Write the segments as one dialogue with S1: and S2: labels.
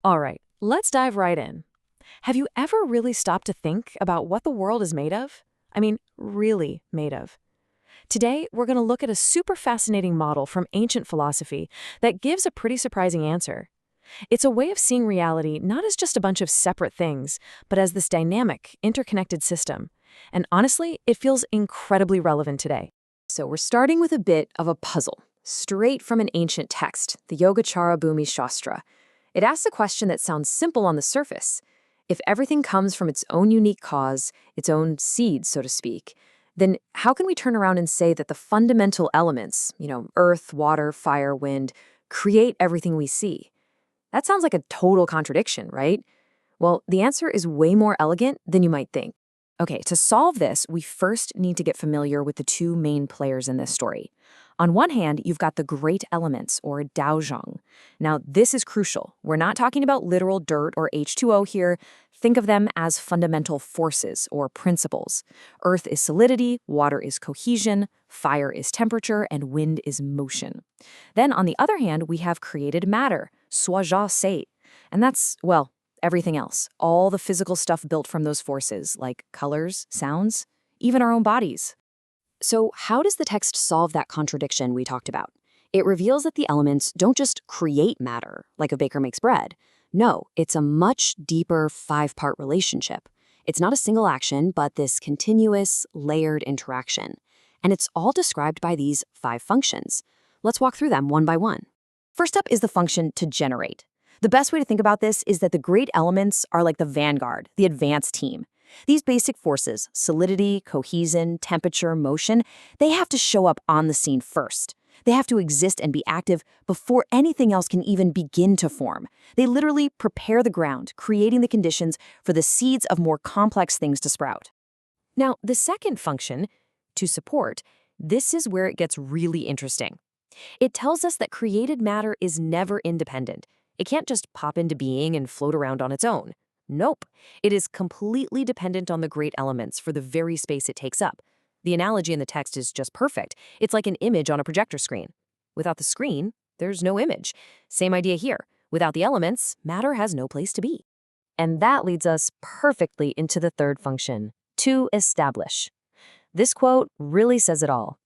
S1: All right, let's dive right in. Have you ever really stopped to think about what the world is made of? I mean, really made of. Today, we're going to look at a super fascinating model from ancient philosophy that gives a pretty surprising answer. It's a way of seeing reality not as just a bunch of separate things, but as this dynamic, interconnected system. And honestly, it feels incredibly relevant today. So we're starting with a bit of a puzzle, straight from an ancient text, the Yogacara Bhumi Shastra. It asks a question that sounds simple on the surface. If everything comes from its own unique cause, its own seed, so to speak, then how can we turn around and say that the fundamental elements, earth, water, fire, wind, create everything we see? That sounds like a total contradiction, right? Well, the answer is way more elegant than you might think. Okay, to solve this, we first need to get familiar with the two main players in this story. On one hand, you've got the great elements, or Daozhong. Now, this is crucial. We're not talking about literal dirt or H2O here. Think of them as fundamental forces or principles. Earth is solidity, water is cohesion, fire is temperature, and wind is motion. Then, on the other hand, we have created matter, Swaja Se. And that's, well, everything else, all the physical stuff built from those forces, like colors, sounds, even our own bodies. So, how does the text solve that contradiction we talked about? It reveals that the elements don't just create matter, like a baker makes bread. No, it's a much deeper five-part relationship. It's not a single action, but this continuous, layered interaction. And it's all described by these five functions. Let's walk through them one by one. First up is the function to generate. The best way to think about this is that the great elements are like the vanguard, the advanced team. These basic forces, solidity, cohesion, temperature, motion, they have to show up on the scene first. They have to exist and be active before anything else can even begin to form. They literally prepare the ground, creating the conditions for the seeds of more complex things to sprout. Now, the second function, to support, this is where it gets really interesting. It tells us that created matter is never independent. It can't just pop into being and float around on its own. Nope. It is completely dependent on the great elements for the very space it takes up. The analogy in the text is just perfect. It's like an image on a projector screen. Without the screen, there's no image. Same idea here. Without the elements, matter has no place to be. And that leads us perfectly into the third function, to establish. This quote really says it all.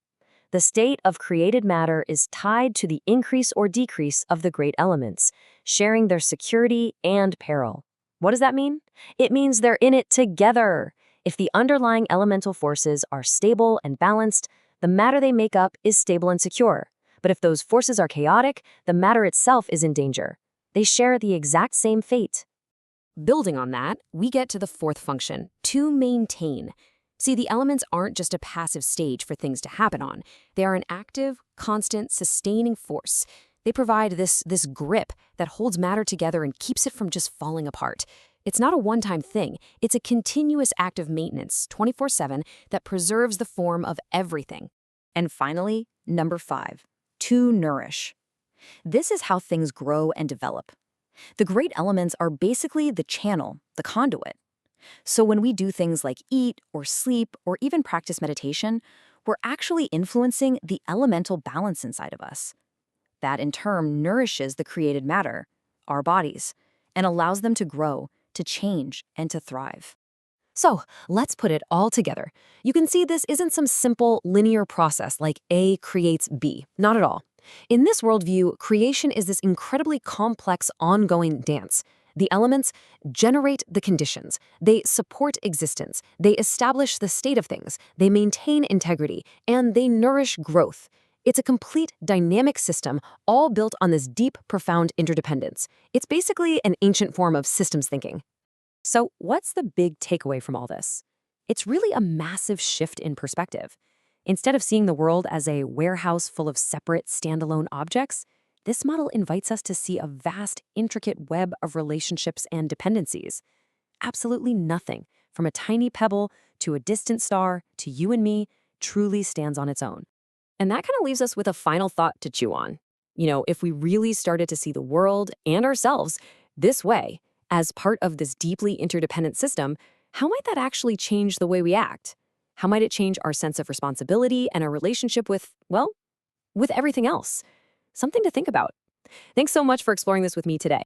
S1: The state of created matter is tied to the increase or decrease of the great elements, sharing their security and peril. What does that mean? It means they're in it together. If the underlying elemental forces are stable and balanced, the matter they make up is stable and secure. But if those forces are chaotic, the matter itself is in danger. They share the exact same fate. Building on that, we get to the fourth function, to maintain. See, the elements aren't just a passive stage for things to happen on. They are an active, constant, sustaining force. They provide this grip that holds matter together and keeps it from just falling apart. It's not a one-time thing. It's a continuous act of maintenance, 24/7, that preserves the form of everything. And finally, number 5, to nourish. This is how things grow and develop. The great elements are basically the channel, the conduit. So when we do things like eat or sleep or even practice meditation, we're actually influencing the elemental balance inside of us. That in turn nourishes the created matter, our bodies, and allows them to grow, to change, and to thrive. So let's put it all together. You can see this isn't some simple linear process like A creates B. Not at all. In this worldview, creation is this incredibly complex, ongoing dance. The elements generate the conditions. They support existence. They establish the state of things. They maintain integrity. And they nourish growth. It's a complete dynamic system, all built on this deep, profound interdependence. It's basically an ancient form of systems thinking. So what's the big takeaway from all this? It's really a massive shift in perspective. Instead of seeing the world as a warehouse full of separate, standalone objects, this model invites us to see a vast, intricate web of relationships and dependencies. Absolutely nothing, from a tiny pebble to a distant star to you and me, truly stands on its own. And that kind of leaves us with a final thought to chew on. If we really started to see the world and ourselves this way, as part of this deeply interdependent system, how might that actually change the way we act? How might it change our sense of responsibility and our relationship with, well, with everything else? Something to think about. Thanks so much for exploring this with me today.